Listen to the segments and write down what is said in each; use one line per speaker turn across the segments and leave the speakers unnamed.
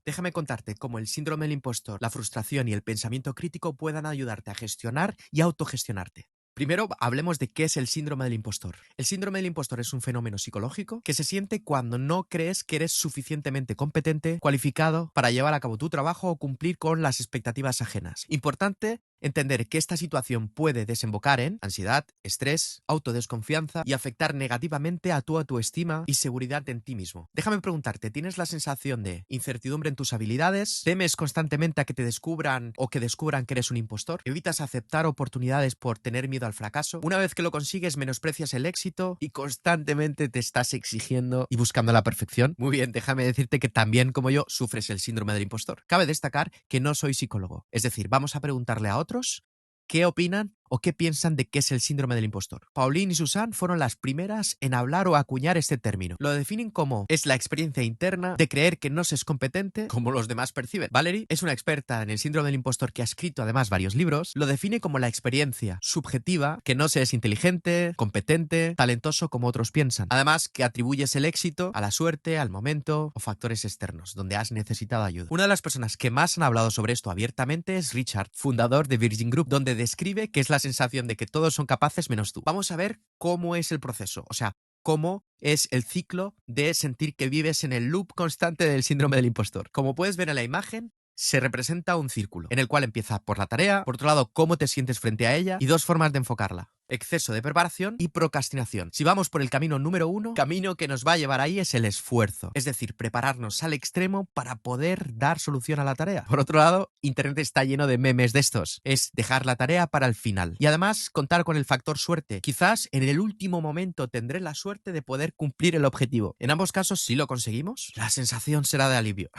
Déjame contarte cómo el síndrome del impostor, la frustración y el pensamiento crítico puedan ayudarte a gestionar y autogestionarte. Primero, hablemos de qué es el síndrome del impostor. El síndrome del impostor es un fenómeno psicológico que se siente cuando no crees que eres suficientemente competente, cualificado para llevar a cabo tu trabajo o cumplir con las expectativas ajenas. Importante entender que esta situación puede desembocar en ansiedad, estrés, autodesconfianza y afectar negativamente a tu autoestima y seguridad en ti mismo. Déjame preguntarte, ¿tienes la sensación de incertidumbre en tus habilidades? ¿Temes constantemente a que te descubran o que descubran que eres un impostor? ¿Evitas aceptar oportunidades por tener miedo al fracaso? Una vez que lo consigues, menosprecias el éxito y constantemente te estás exigiendo y buscando la perfección. Muy bien, déjame decirte que también, como yo, sufres el síndrome del impostor. Cabe destacar que no soy psicólogo, es decir, vamos a preguntarle a otros qué opinan o qué piensan de qué es el síndrome del impostor. Pauline y Susan fueron las primeras en hablar o acuñar este término. Lo definen como es la experiencia interna de creer que no se es competente como los demás perciben. Valerie es una experta en el síndrome del impostor que ha escrito además varios libros. Lo define como la experiencia subjetiva que no se es inteligente, competente, talentoso como otros piensan. Además que atribuyes el éxito a la suerte, al momento o factores externos donde has necesitado ayuda. Una de las personas que más han hablado sobre esto abiertamente es Richard, fundador de Virgin Group, donde describe que es la sensación de que todos son capaces menos tú. Vamos a ver cómo es el proceso, o sea, cómo es el ciclo de sentir que vives en el loop constante del síndrome del impostor. Como puedes ver en la imagen, se representa un círculo, en el cual empieza por la tarea, por otro lado, cómo te sientes frente a ella y dos formas de enfocarla: exceso de preparación y procrastinación. Si vamos por el camino número 1, camino que nos va a llevar ahí es el esfuerzo, es decir, prepararnos al extremo para poder dar solución a la tarea. Por otro lado, Internet está lleno de memes de estos, es dejar la tarea para el final. Y además, contar con el factor suerte. Quizás en el último momento tendré la suerte de poder cumplir el objetivo. En ambos casos, si lo conseguimos, la sensación será de alivio.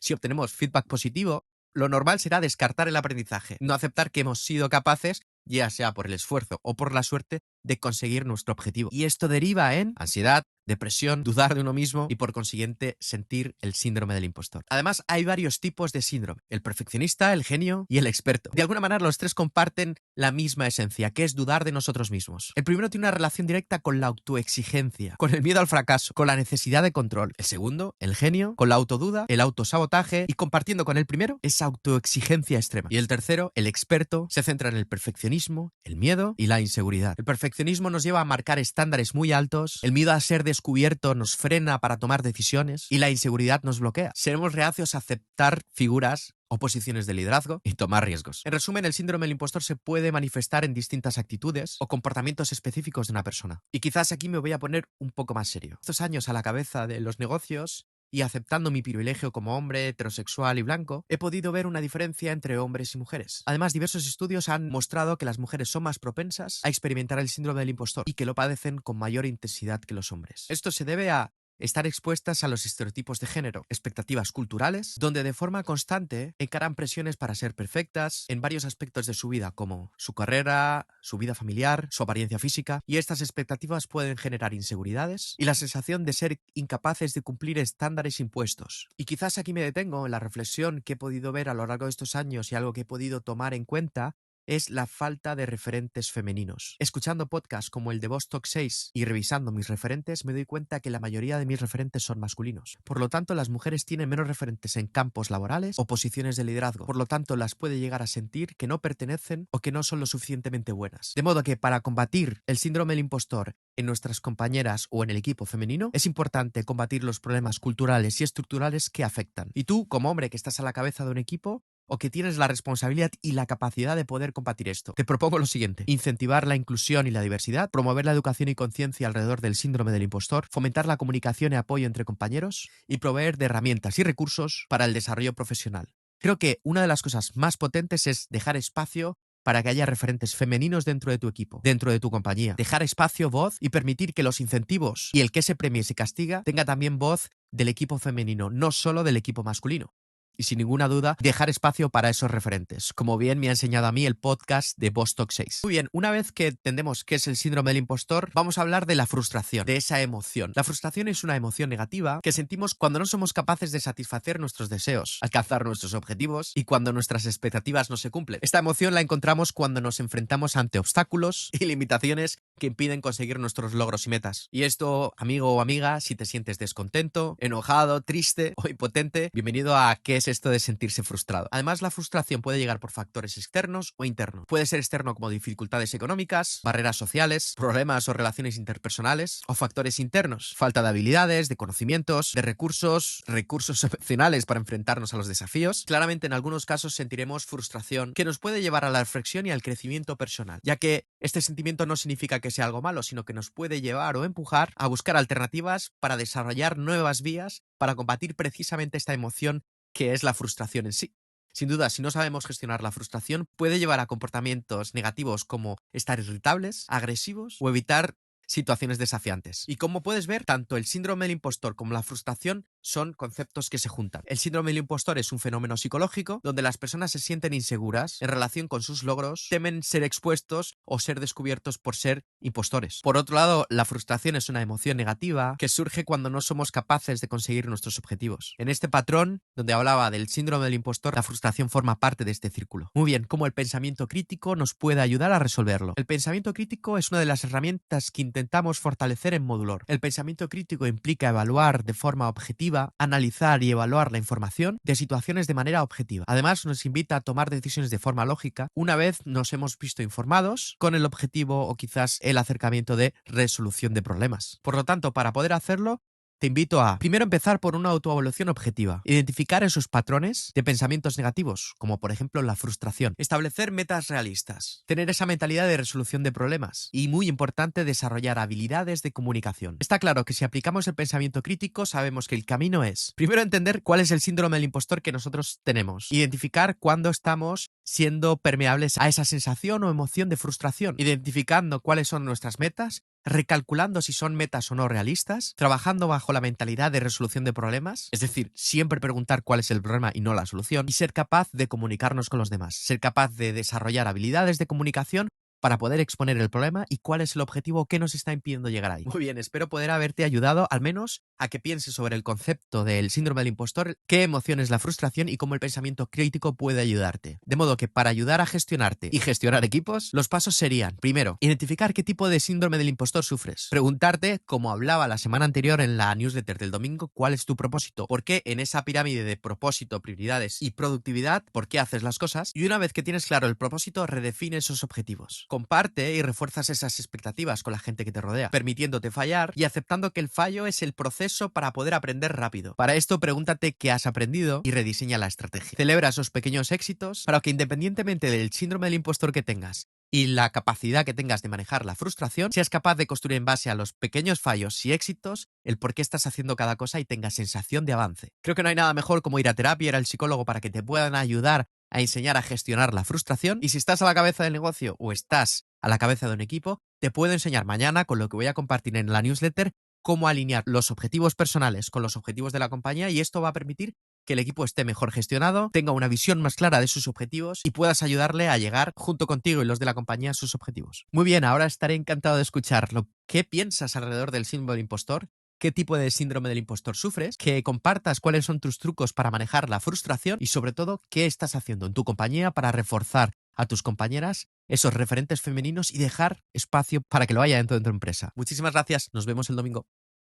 Si obtenemos feedback positivo, lo normal será descartar el aprendizaje, no aceptar que hemos sido capaces, ya sea por el esfuerzo o por la suerte, de conseguir nuestro objetivo. Y esto deriva en ansiedad, depresión, dudar de uno mismo y por consiguiente sentir el síndrome del impostor. Además, hay varios tipos de síndrome: el perfeccionista, el genio y el experto. De alguna manera, los tres comparten la misma esencia, que es dudar de nosotros mismos. El primero tiene una relación directa con la autoexigencia, con el miedo al fracaso, con la necesidad de control. El segundo, el genio, con la autoduda, el autosabotaje y compartiendo con el primero esa autoexigencia extrema. Y el tercero, el experto, se centra en el perfeccionismo, el miedo y la inseguridad. El perfeccionismo nos lleva a marcar estándares muy altos, el miedo a ser descubierto nos frena para tomar decisiones y la inseguridad nos bloquea. Seremos reacios a aceptar figuras o posiciones de liderazgo y tomar riesgos. En resumen, el síndrome del impostor se puede manifestar en distintas actitudes o comportamientos específicos de una persona. Y quizás aquí me voy a poner un poco más serio. Estos años a la cabeza de los negocios y aceptando mi privilegio como hombre, heterosexual y blanco, he podido ver una diferencia entre hombres y mujeres. Además, diversos estudios han mostrado que las mujeres son más propensas a experimentar el síndrome del impostor y que lo padecen con mayor intensidad que los hombres. Esto se debe a estar expuestas a los estereotipos de género, expectativas culturales, donde de forma constante encaran presiones para ser perfectas en varios aspectos de su vida, como su carrera, su vida familiar, su apariencia física, y estas expectativas pueden generar inseguridades y la sensación de ser incapaces de cumplir estándares impuestos. Y quizás aquí me detengo en la reflexión que he podido ver a lo largo de estos años y algo que he podido tomar en cuenta es la falta de referentes femeninos. Escuchando podcasts como el de Vostok 6 y revisando mis referentes, me doy cuenta que la mayoría de mis referentes son masculinos. Por lo tanto, las mujeres tienen menos referentes en campos laborales o posiciones de liderazgo. Por lo tanto, las puede llegar a sentir que no pertenecen o que no son lo suficientemente buenas. De modo que para combatir el síndrome del impostor en nuestras compañeras o en el equipo femenino, es importante combatir los problemas culturales y estructurales que afectan. Y tú, como hombre que estás a la cabeza de un equipo, o que tienes la responsabilidad y la capacidad de poder combatir esto, te propongo lo siguiente: incentivar la inclusión y la diversidad, promover la educación y conciencia alrededor del síndrome del impostor, fomentar la comunicación y apoyo entre compañeros y proveer de herramientas y recursos para el desarrollo profesional. Creo que una de las cosas más potentes es dejar espacio para que haya referentes femeninos dentro de tu equipo, dentro de tu compañía. Dejar espacio, voz y permitir que los incentivos y el que se premie y se castiga tenga también voz del equipo femenino, no solo del equipo masculino. y sin ninguna duda dejar espacio para esos referentes, como bien me ha enseñado a mí el podcast de Vostok 6. Muy bien, una vez que entendemos qué es el síndrome del impostor, vamos a hablar de la frustración, de esa emoción. La frustración es una emoción negativa que sentimos cuando no somos capaces de satisfacer nuestros deseos, alcanzar nuestros objetivos y cuando nuestras expectativas no se cumplen. Esta emoción la encontramos cuando nos enfrentamos ante obstáculos y limitaciones que impiden conseguir nuestros logros y metas. Y esto, amigo o amiga, si te sientes descontento, enojado, triste o impotente, bienvenido a qué es esto de sentirse frustrado. Además, la frustración puede llegar por factores externos o internos. Puede ser externo como dificultades económicas, barreras sociales, problemas o relaciones interpersonales, o factores internos, falta de habilidades, de conocimientos, de recursos opcionales para enfrentarnos a los desafíos. Claramente, en algunos casos sentiremos frustración que nos puede llevar a la reflexión y al crecimiento personal, ya que este sentimiento no significa que sea algo malo, sino que nos puede llevar o empujar a buscar alternativas para desarrollar nuevas vías para combatir precisamente esta emoción que es la frustración en sí. Sin duda, si no sabemos gestionar la frustración, puede llevar a comportamientos negativos como estar irritables, agresivos o evitar situaciones desafiantes. Y como puedes ver, tanto el síndrome del impostor como la frustración son conceptos que se juntan. El síndrome del impostor es un fenómeno psicológico donde las personas se sienten inseguras en relación con sus logros, temen ser expuestos o ser descubiertos por ser impostores. Por otro lado, la frustración es una emoción negativa que surge cuando no somos capaces de conseguir nuestros objetivos. En este patrón, donde hablaba del síndrome del impostor, la frustración forma parte de este círculo. Muy bien, ¿cómo el pensamiento crítico nos puede ayudar a resolverlo? El pensamiento crítico es una de las herramientas que intentamos fortalecer en Modulor. El pensamiento crítico implica evaluar de forma objetiva, analizar y evaluar la información de situaciones de manera objetiva. Además, nos invita a tomar decisiones de forma lógica una vez nos hemos visto informados con el objetivo o quizás el acercamiento de resolución de problemas. Por lo tanto, para poder hacerlo, te invito a, primero, empezar por una autoevaluación objetiva. Identificar esos patrones de pensamientos negativos, como por ejemplo la frustración. Establecer metas realistas. Tener esa mentalidad de resolución de problemas. Y, muy importante, desarrollar habilidades de comunicación. Está claro que si aplicamos el pensamiento crítico, sabemos que el camino es, primero, entender cuál es el síndrome del impostor que nosotros tenemos. Identificar cuándo estamos siendo permeables a esa sensación o emoción de frustración. Identificando cuáles son nuestras metas, recalculando si son metas o no realistas, trabajando bajo la mentalidad de resolución de problemas, es decir, siempre preguntar cuál es el problema y no la solución, y ser capaz de comunicarnos con los demás, ser capaz de desarrollar habilidades de comunicación para poder exponer el problema y cuál es el objetivo que nos está impidiendo llegar ahí. Muy bien, espero poder haberte ayudado al menos a que pienses sobre el concepto del síndrome del impostor, qué emoción es la frustración y cómo el pensamiento crítico puede ayudarte. De modo que para ayudar a gestionarte y gestionar equipos, los pasos serían, primero, identificar qué tipo de síndrome del impostor sufres. Preguntarte, como hablaba la semana anterior en la newsletter del domingo, cuál es tu propósito. ¿Por qué en esa pirámide de propósito, prioridades y productividad, por qué haces las cosas? Y una vez que tienes claro el propósito, redefine esos objetivos. Comparte y refuerzas esas expectativas con la gente que te rodea, permitiéndote fallar y aceptando que el fallo es el proceso para poder aprender rápido. Para esto, pregúntate qué has aprendido y rediseña la estrategia. Celebra esos pequeños éxitos para que, independientemente del síndrome del impostor que tengas y la capacidad que tengas de manejar la frustración, seas capaz de construir en base a los pequeños fallos y éxitos el por qué estás haciendo cada cosa y tengas sensación de avance. Creo que no hay nada mejor como ir a terapia, ir al psicólogo para que te puedan ayudar a enseñar a gestionar la frustración, y si estás a la cabeza del negocio o estás a la cabeza de un equipo, te puedo enseñar mañana, con lo que voy a compartir en la newsletter, cómo alinear los objetivos personales con los objetivos de la compañía, y esto va a permitir que el equipo esté mejor gestionado, tenga una visión más clara de sus objetivos y puedas ayudarle a llegar junto contigo y los de la compañía a sus objetivos. Muy bien, ahora estaré encantado de escuchar lo que piensas alrededor del síndrome del impostor, qué tipo de síndrome del impostor sufres, que compartas cuáles son tus trucos para manejar la frustración y, sobre todo, qué estás haciendo en tu compañía para reforzar a tus compañeras esos referentes femeninos y dejar espacio para que lo haya dentro de tu empresa. Muchísimas gracias, nos vemos el domingo.